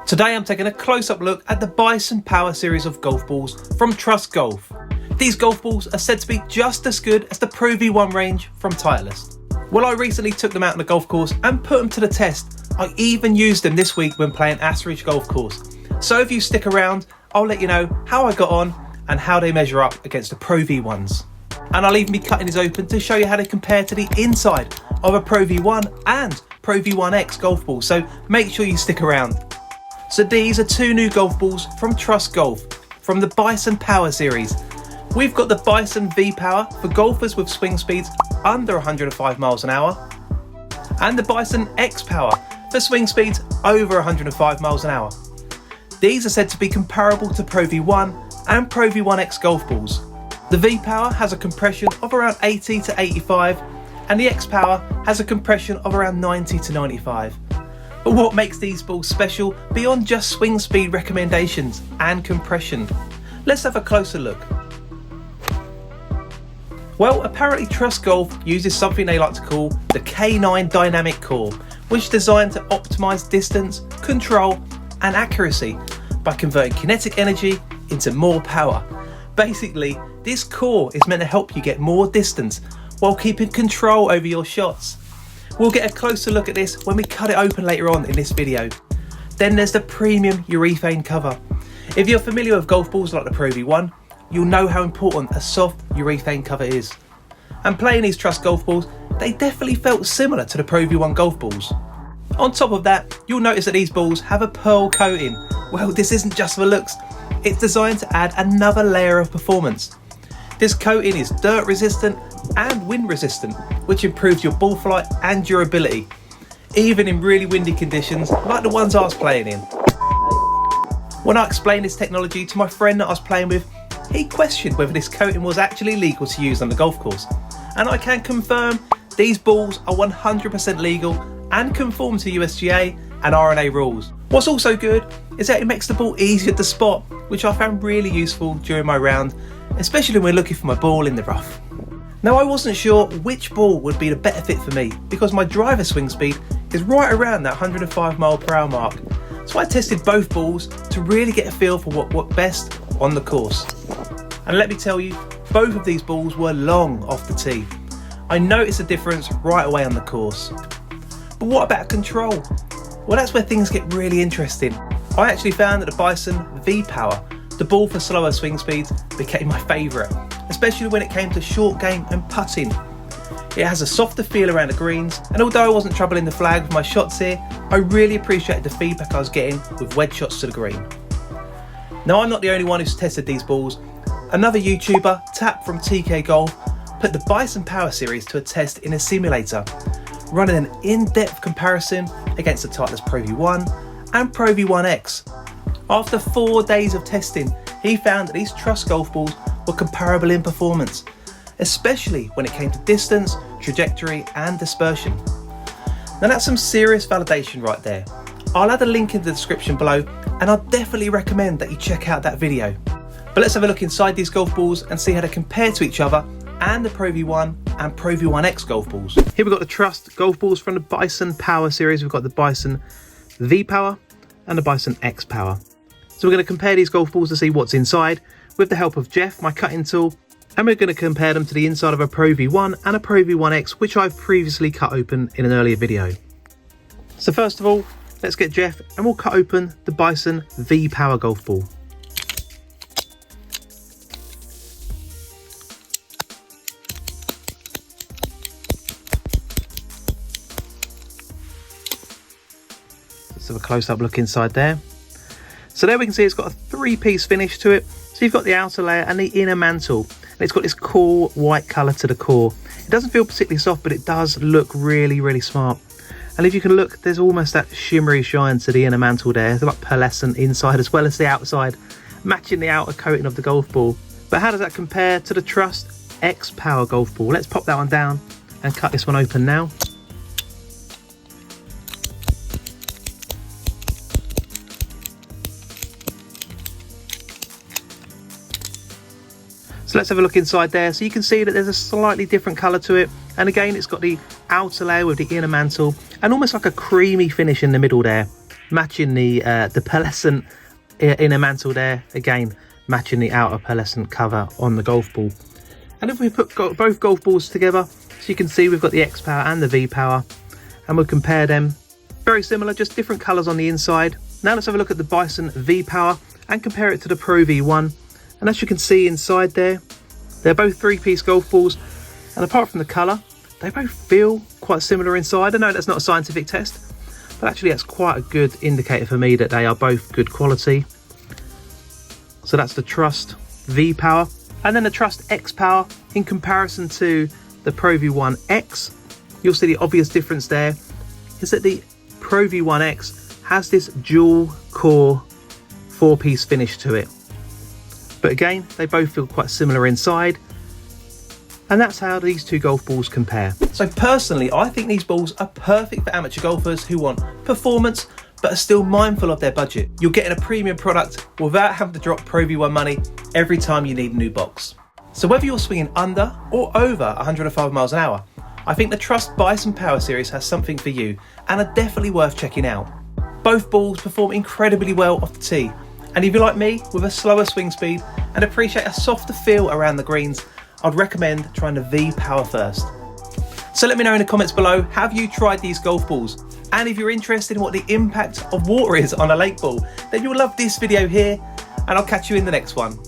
Today I'm taking a close-up look at the Bison Power Series of golf balls from Titleist Golf. These golf balls are said to be just as good as the Pro V1 range from Titleist. Well, I recently took them out on the golf course and put them to the test. I even used them this week when playing Ashridge Golf Course. So if you stick around, I'll let you know how I got on and how they measure up against the Pro V1s. And I'll even be cutting these open to show you how they compare to the inside of a Pro V1 and Pro V1X golf ball, so make sure you stick around. So these are two new golf balls from Titleist Golf, from the Bison Power Series. We've got the Bison V Power for golfers with swing speeds under 105 miles an hour, and the Bison X Power for swing speeds over 105 miles an hour. These are said to be comparable to Pro V1 and Pro V1X golf balls. The V Power has a compression of around 80 to 85, and the X Power has a compression of around 90 to 95. But what makes these balls special beyond just swing speed recommendations and compression? Let's have a closer look. Well, apparently Titleist Golf uses something they like to call the K9 dynamic core, which is designed to optimise distance, control and accuracy by converting kinetic energy into more power. Basically, this core is meant to help you get more distance while keeping control over your shots. We'll get a closer look at this when we cut it open later on in this video. Then there's the premium urethane cover. If you're familiar with golf balls like the Pro V1, you'll know how important a soft urethane cover is. And playing these Titleist golf balls, they definitely felt similar to the Pro V1 golf balls. On top of that, you'll notice that these balls have a pearl coating. Well, this isn't just for looks, it's designed to add another layer of performance. This coating is dirt resistant and wind resistant, which improves your ball flight and durability, even in really windy conditions like the ones I was playing in. When I explained this technology to my friend that I was playing with, he questioned whether this coating was actually legal to use on the golf course. And I can confirm these balls are 100% legal and conform to USGA and R&A rules. What's also good is that it makes the ball easier to spot, which I found really useful during my round, especially when looking for my ball in the rough. Now, I wasn't sure which ball would be the better fit for me because my driver swing speed is right around that 105 mph mark. So I tested both balls to really get a feel for what worked best on the course. And let me tell you, both of these balls were long off the tee. I noticed a difference right away on the course. But what about control? Well, that's where things get really interesting. I actually found that the Bison V Power, the ball for slower swing speeds, became my favourite, especially when it came to short game and putting. It has a softer feel around the greens, and although I wasn't troubling the flag with my shots here, I really appreciated the feedback I was getting with wedge shots to the green. Now, I'm not the only one who's tested these balls. Another YouTuber, Tap from TK Golf, put the Bison Power Series to a test in a simulator, running an in-depth comparison against the Titleist Pro V1 and Pro V1X. After 4 days of testing, he found that these Titleist golf balls were comparable in performance, especially when it came to distance, trajectory and dispersion. Now that's some serious validation right there. I'll add a link in the description below, and I'll definitely recommend that you check out that video. But let's have a look inside these golf balls and see how they compare to each other and the Pro V1 and Pro V1X golf balls. Here we've got the Titleist golf balls from the Bison Power Series. We've got the Bison V Power and the Bison X Power. So we're going to compare these golf balls to see what's inside with the help of Jeff, my cutting tool, and we're going to compare them to the inside of a Pro V1 and a Pro V1X, which I've previously cut open in an earlier video. So first of all, let's get Jeff and we'll cut open the Bison V Power golf ball. Let's have a close-up look inside there. So there we can see it's got a 3-piece finish to it. So you've got the outer layer and the inner mantle, and it's got this cool white colour to the core. It doesn't feel particularly soft, but it does look really, really smart. And if you can look, there's almost that shimmery shine to the inner mantle there. It's like pearlescent inside as well as the outside, matching the outer coating of the golf ball. But how does that compare to the Titleist X Power golf ball? Let's pop that one down and cut this one open now. So let's have a look inside there. So you can see that there's a slightly different colour to it. And again, it's got the outer layer with the inner mantle and almost like a creamy finish in the middle there. matching the pearlescent inner mantle there, again matching the outer pearlescent cover on the golf ball. And if we put both golf balls together, so you can see we've got the X Power and the V Power, and we'll compare them. Very similar, just different colours on the inside. Now let's have a look at the Bison V Power and compare it to the Pro V1. And as you can see inside there, they're both 3-piece golf balls, and apart from the colour, they both feel quite similar inside. I know that's not a scientific test, but actually that's quite a good indicator for me that they are both good quality. So that's the Trust V Power. And then the Trust X Power, in comparison to the Pro V1 X, you'll see the obvious difference there is that the Pro V1 X has this dual core 4-piece finish to it. But again, they both feel quite similar inside. And that's how these two golf balls compare. So personally, I think these balls are perfect for amateur golfers who want performance but are still mindful of their budget. You're getting a premium product without having to drop Pro V1 money every time you need a new box. So whether you're swinging under or over 105 miles an hour, I think the Trust Bison Power Series has something for you and are definitely worth checking out. Both balls perform incredibly well off the tee, and if you're like me with a slower swing speed and appreciate a softer feel around the greens, I'd recommend trying the V Power first. So let me know in the comments below, have you tried these golf balls? And if you're interested in what the impact of water is on a lake ball, then you'll love this video here, and I'll catch you in the next one.